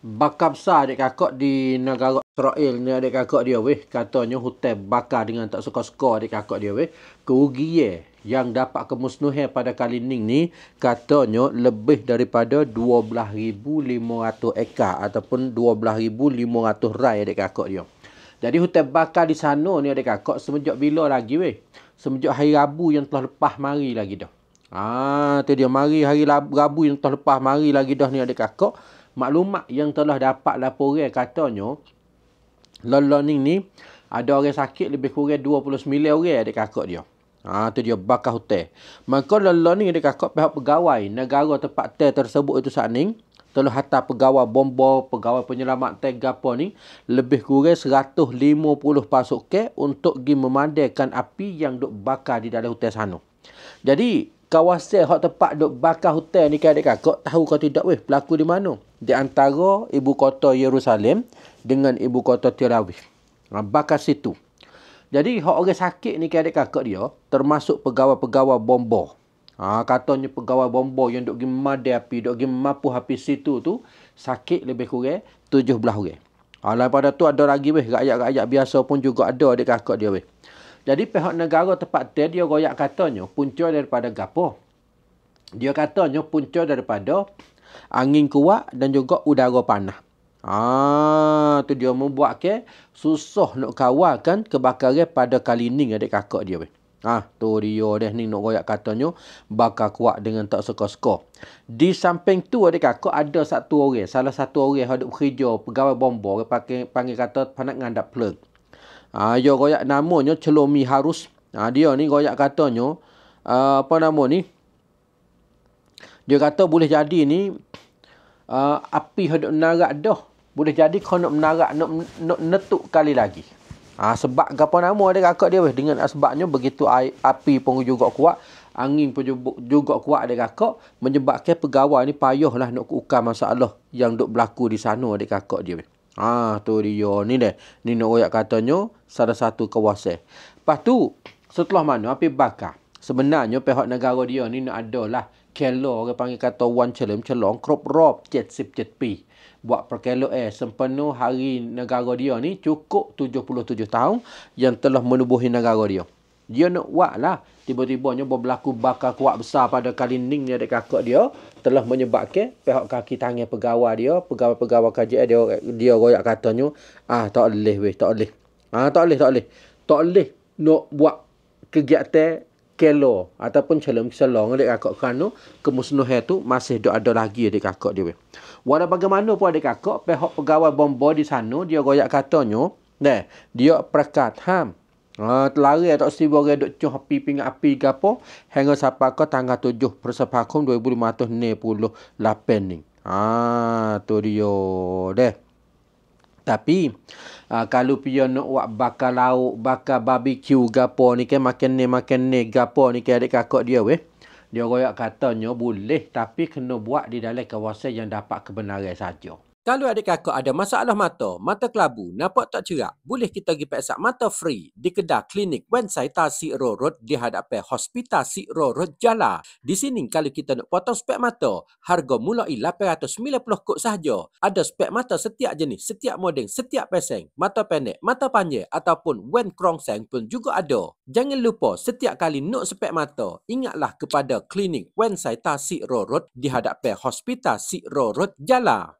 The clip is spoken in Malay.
bakar besar adik kakak di negara Israel ni adik kakak dia weh. Katanya hotel bakar dengan tak suka-suka adik kakak dia weh. Kerugian yang dapat kemusnahan pada Kalining ni katanya lebih daripada 12,500 ekar ataupun 12,500 rai adik kakak dia. Jadi hotel bakar di sana ni adik kakak semenjak bila lagi weh? Semenjak hari Rabu yang telah lepas mari lagi dah. Tu dia mari hari Rabu yang telah lepas mari lagi dah ni adik kakak. Maklumat yang telah dapat laporan katanya Learning ni ada orang sakit lebih kurang 29 orang adik kakak dia. Tu dia bakar hotel. Maka Learning adik kakak pihak pegawai negara tempat hotel tersebut itu saat ni telah hantar pegawai bomba, pegawai penyelamat gapo ni lebih kurang 150 pasukan untuk pergi memadamkan api yang duk bakar di dalam hotel sana. Jadi kawasan hak tempat duk bakar hotel ni adik kakak tahu kau tidak weh berlaku di mana? Di antara ibu kota Yerusalem dengan ibu kota Tel Aviv. Bakar situ. Jadi hak orang sakit ni adik kakak dia termasuk pegawai-pegawai bomba. Katanya pegawai bomba yang duk pergi memadam api, duk pergi memapuh api situ tu sakit lebih kurang 17 orang. Daripada tu ada lagi weh rakyat-rakyat biasa pun juga ada adik kakak dia weh. Jadi pihak negara tempat dia royak katanya punca daripada gapo? Dia katanya punca daripada angin kuat dan juga udara panas. Tu dia membuat ke susah nak kawalkan kebakaran pada Kalining adik kakak dia weh. Tu dia dah ni nak royak katanya bakar kuat dengan tak suka-suka. Di samping tu adik kakak ada satu orang, salah satu orang yang duk bekerja pegawai bomba, orang panggil kata panak ngandap plug. Dia royak namanya Celomi Harus. Dia ni royak katanya apa nama ni? Dia kata boleh jadi ni api hendak menarak dah. Boleh jadi kau nak menarak nak netuk kali lagi. Sebab apa nama dia kakak dia weh. Dengan sebabnya begitu api pun juga kuat, angin pun juga kuat dia kakak, menyebabkan pegawai ni payahlah nak ukar masalah yang duk berlaku di sana dia kakak dia weh. Tu dia ni dah. Ni nak royak katanya salah satu kawasan. Lepas tu setelah mana api bakar. Sebenarnya pihak negara dia ni nak adalah kelo orang panggil kata wan celong crop rob 70 pi. Buat perkelo sempena hari negara dia ni cukup 77 tahun yang telah menubuhi negara dia. Dia nak buat lah. Tiba-tibanya berlaku bakar kuat besar pada Kalining ni adik kakak dia. Telah menyebabkan pihak kaki tangan pegawai dia, pegawai-pegawai KJL dia royak katanya, tak boleh weh, tak boleh. Tak boleh nak buat kegiatan kelo ataupun celong adik kakak kerana kemusnahan tu masih ada lagi adik kakak dia weh. Walau bagaimana pun adik kakak, pihak pegawai bomba di sana dia royak katanya, dia perkat telari atau seribu orang duk cuh api pingat api ke apa hingga sampai ke tanggal 7 September 2068 ni. Tu dia deh. Tapi kalau pian nak buat bakar lauk, bakar barbecue gapo ni kan makan ni gapo ni kan adik kakak dia weh. Dia royak katanya boleh tapi kena buat di dalam kawasan yang dapat kebenaran saja. Kalau adik kakak ada masalah mata kelabu, nampak tak cerak, boleh kita pergi periksa mata free di kedai klinik Wan Sai Tasik Road di hadapan Hospital Sik Road Jala. Di sini kalau kita nak potong spek mata, harga mulai 890 kod sahaja. Ada spek mata setiap jenis, setiap model, setiap peseng, mata pendek, mata panjang ataupun wen krongseng pun juga ada. Jangan lupa setiap kali nak spek mata, ingatlah kepada klinik Wan Sai Tasik Road di hadapan Hospital Sik Road Jala.